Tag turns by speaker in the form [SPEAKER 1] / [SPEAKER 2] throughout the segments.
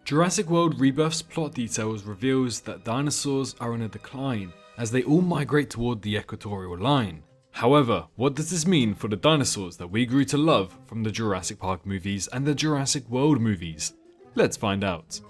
[SPEAKER 1] Jurassic World Rebirth's plot details reveals that dinosaurs are on a decline as they all migrate toward the equatorial line. However, what does this mean for the dinosaurs that we grew to love from the Jurassic Park movies and the Jurassic World movies? Let's find out.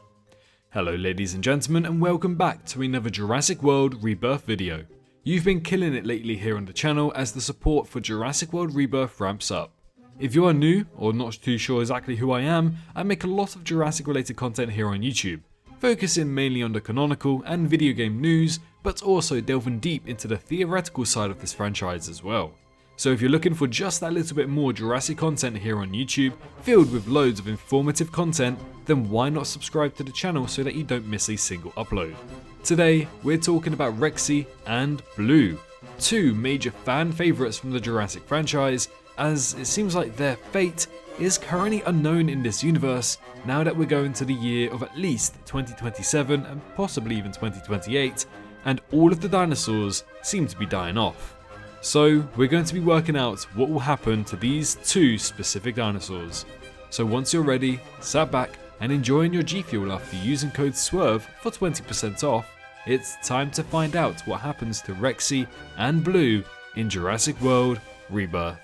[SPEAKER 1] Hello ladies and gentlemen, and welcome back to another Jurassic World Rebirth video. You've been killing it lately here on the channel as the support for Jurassic World Rebirth ramps up. If you are new or not too sure exactly who I make a lot of Jurassic related content here on YouTube, focusing mainly on the canonical and video game news, but also delving deep into the theoretical side of this franchise as well. So if you're looking for just that little bit more Jurassic content here on YouTube, filled with loads of informative content, then why not subscribe to the channel so that you don't miss a single upload. Today, we're talking about Rexy and Blue, two major fan favourites from the Jurassic franchise, as it seems like their fate is currently unknown in this universe now that we're going to the year of at least 2027 and possibly even 2028, and all of the dinosaurs seem to be dying off. So we're going to be working out what will happen to these two specific dinosaurs. So once you're ready, sat back and enjoying your G Fuel after using code SWERVE for 20% off, it's time to find out what happens to Rexy and Blue in Jurassic World Rebirth.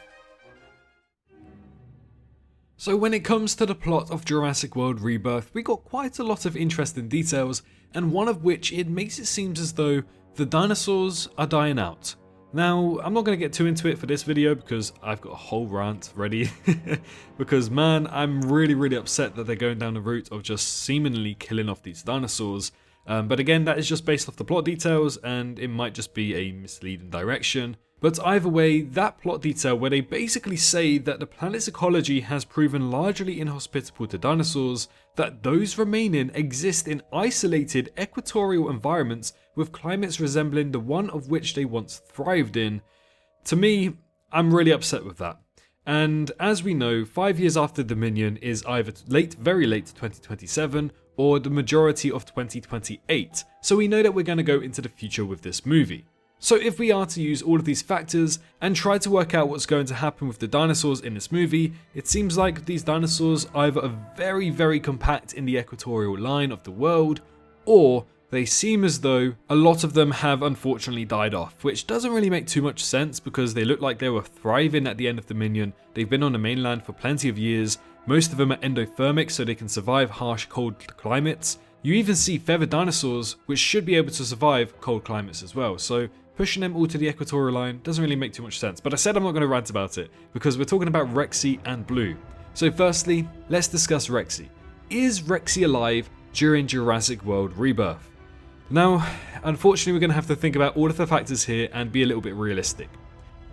[SPEAKER 1] So when it comes to the plot of Jurassic World Rebirth, we got quite a lot of interesting details, and one of which it makes it seem as though the dinosaurs are dying out. Now, I'm not going to get too into it for this video because I've got a whole rant ready, because man, I'm really upset that they're going down the route of just seemingly killing off these dinosaurs. But again, that is just based off the plot details, and it might just be a misleading direction. But either way, that plot detail where they basically say that the planet's ecology has proven largely inhospitable to dinosaurs, that those remaining exist in isolated equatorial environments with climates resembling the one of which they once thrived in. To me, I'm really upset with that. And as we know, 5 years after Dominion is either very late 2027 or the majority of 2028, so we know that we're going to go into the future with this movie. So if we are to use all of these factors and try to work out what's going to happen with the dinosaurs in this movie, it seems like these dinosaurs either are very compact in the equatorial line of the world, or they seem as though a lot of them have unfortunately died off, which doesn't really make too much sense because they look like they were thriving at the end of Dominion. They've been on the mainland for plenty of years. Most of them are endothermic, so they can survive harsh cold climates. You even see feathered dinosaurs, which should be able to survive cold climates as well. So pushing them all to the equatorial line doesn't really make too much sense. But I said I'm not going to rant about it because we're talking about Rexy and Blue. So firstly, let's discuss Rexy. Is Rexy alive during Jurassic World Rebirth? Now, unfortunately, we're going to have to think about all of the factors here and be a little bit realistic.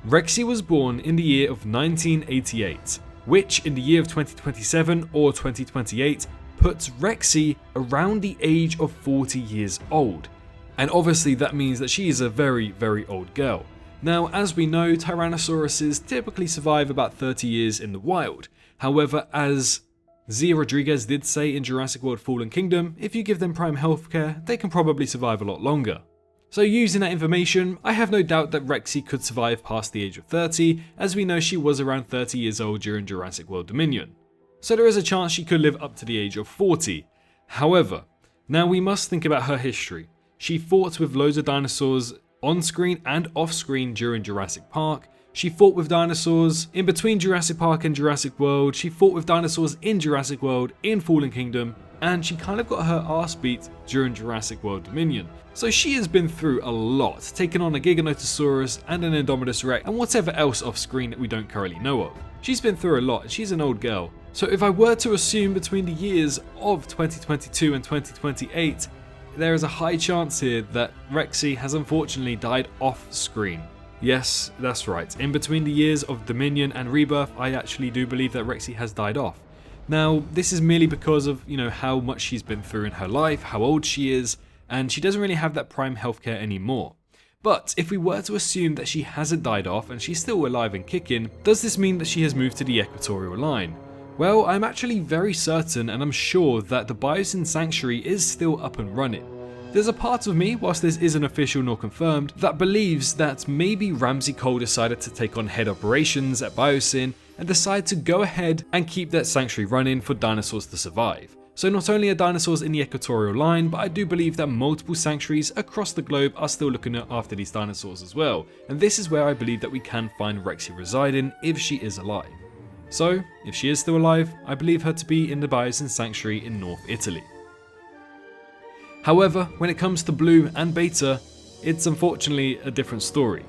[SPEAKER 1] Rexy was born in the year of 1988, which in the year of 2027 or 2028 puts Rexy around the age of 40 years old. And obviously that means that she is a very old girl. Now, as we know, Tyrannosauruses typically survive about 30 years in the wild. However, as Zia Rodriguez did say in Jurassic World Fallen Kingdom, if you give them prime healthcare, they can probably survive a lot longer. So using that information, I have no doubt that Rexy could survive past the age of 30, as we know she was around 30 years old during Jurassic World Dominion. So there is a chance she could live up to the age of 40. However, now we must think about her history. She fought with loads of dinosaurs on screen and off screen during Jurassic Park. She fought with dinosaurs in between Jurassic Park and Jurassic World. She fought with dinosaurs in Jurassic World, in Fallen Kingdom, and she kind of got her ass beat during Jurassic World Dominion. So she has been through a lot, taking on a Giganotosaurus and an Indominus Rex and whatever else off screen that we don't currently know of. She's been through a lot and she's an old girl. So if I were to assume between the years of 2022 and 2028, there is a high chance here that Rexy has unfortunately died off screen. Yes, that's right. In between the years of Dominion and Rebirth, I actually do believe that Rexy has died off. Now, this is merely because of, how much she's been through in her life, how old she is, and she doesn't really have that prime healthcare anymore. But if we were to assume that she hasn't died off and she's still alive and kicking, does this mean that she has moved to the equatorial line? Well, I'm actually very certain and I'm sure that the Biosyn Sanctuary is still up and running. There's a part of me, whilst this isn't official nor confirmed, that believes that maybe Ramsey Cole decided to take on head operations at Biosyn and decide to go ahead and keep that sanctuary running for dinosaurs to survive. So not only are dinosaurs in the equatorial line, but I do believe that multiple sanctuaries across the globe are still looking after these dinosaurs as well. And this is where I believe that we can find Rexy residing if she is alive. So, if she is still alive, I believe her to be in the Biosin Sanctuary in North Italy. However, when it comes to Blue and Beta, it's unfortunately a different story.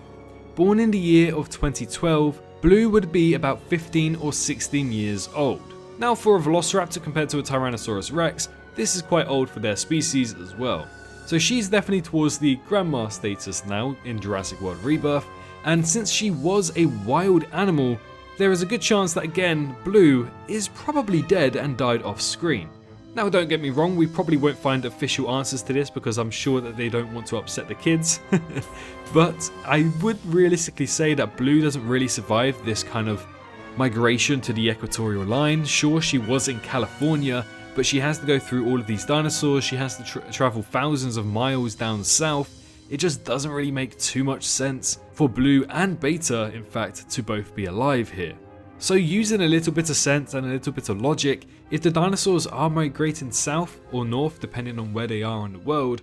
[SPEAKER 1] Born in the year of 2012, Blue would be about 15 or 16 years old. Now for a Velociraptor compared to a Tyrannosaurus Rex, this is quite old for their species as well. So she's definitely towards the grandma status now in Jurassic World Rebirth, and since she was a wild animal, there is a good chance that again, Blue is probably dead and died off screen. Now don't get me wrong, we probably won't find official answers to this because I'm sure that they don't want to upset the kids, but I would realistically say that Blue doesn't really survive this kind of migration to the equatorial line. Sure, she was in California, but she has to go through all of these dinosaurs, she has to travel thousands of miles down south. It just doesn't really make too much sense for Blue and Beta, in fact, to both be alive here. So using a little bit of sense and a little bit of logic, if the dinosaurs are migrating south or north depending on where they are in the world,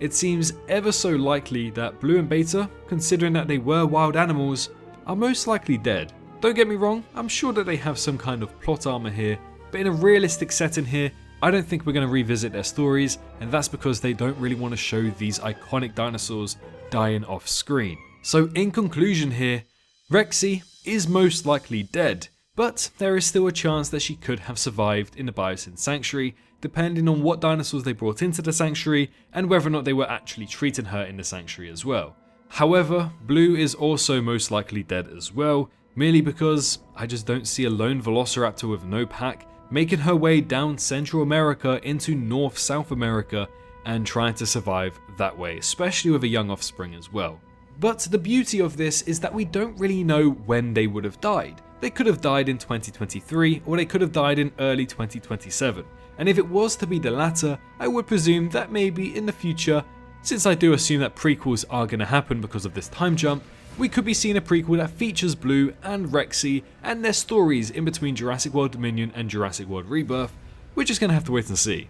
[SPEAKER 1] it seems ever so likely that Blue and Beta, considering that they were wild animals, are most likely dead. Don't get me wrong, I'm sure that they have some kind of plot armor here, but in a realistic setting here, I don't think we're going to revisit their stories, and that's because they don't really want to show these iconic dinosaurs dying off screen. So in conclusion here, Rexy is most likely dead, but there is still a chance that she could have survived in the Biosin Sanctuary, depending on what dinosaurs they brought into the Sanctuary and whether or not they were actually treating her in the Sanctuary as well. However, Blue is also most likely dead as well, merely because I just don't see a lone Velociraptor with no pack making her way down Central America into North-South America and trying to survive that way, especially with a young offspring as well. But the beauty of this is that we don't really know when they would have died. They could have died in 2023 or they could have died in early 2027. And if it was to be the latter, I would presume that maybe in the future, since I do assume that prequels are going to happen because of this time jump, we could be seeing a prequel that features Blue and Rexy and their stories in between Jurassic World Dominion and Jurassic World Rebirth. We're just going to have to wait and see.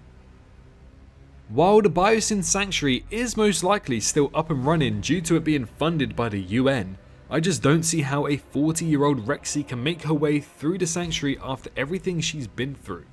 [SPEAKER 1] While the Biosin Sanctuary is most likely still up and running due to it being funded by the UN, I just don't see how a 40-year-old Rexy can make her way through the Sanctuary after everything she's been through.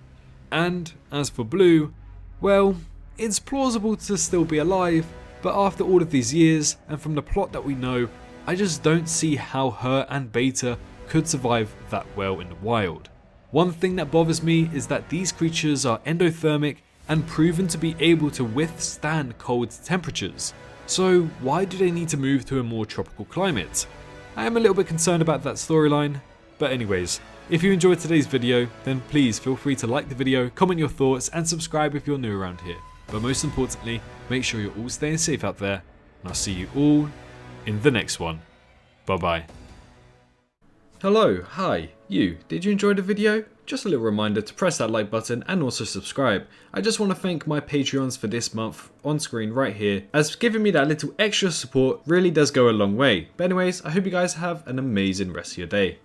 [SPEAKER 1] And as for Blue, well, it's plausible to still be alive, but after all of these years and from the plot that we know, I just don't see how her and Beta could survive that well in the wild. One thing that bothers me is that these creatures are endothermic and proven to be able to withstand cold temperatures. So why do they need to move to a more tropical climate? I am a little bit concerned about that storyline, but anyways, if you enjoyed today's video, then please feel free to like the video, comment your thoughts and subscribe if you're new around here. But most importantly, make sure you're all staying safe out there, and I'll see you all in the next one. Bye bye. Hello, hi, you. Did you enjoy the video? Just a little reminder to press that like button and also subscribe. I just want to thank my Patreons for this month on screen right here, as giving me that little extra support really does go a long way. But anyways, I hope you guys have an amazing rest of your day.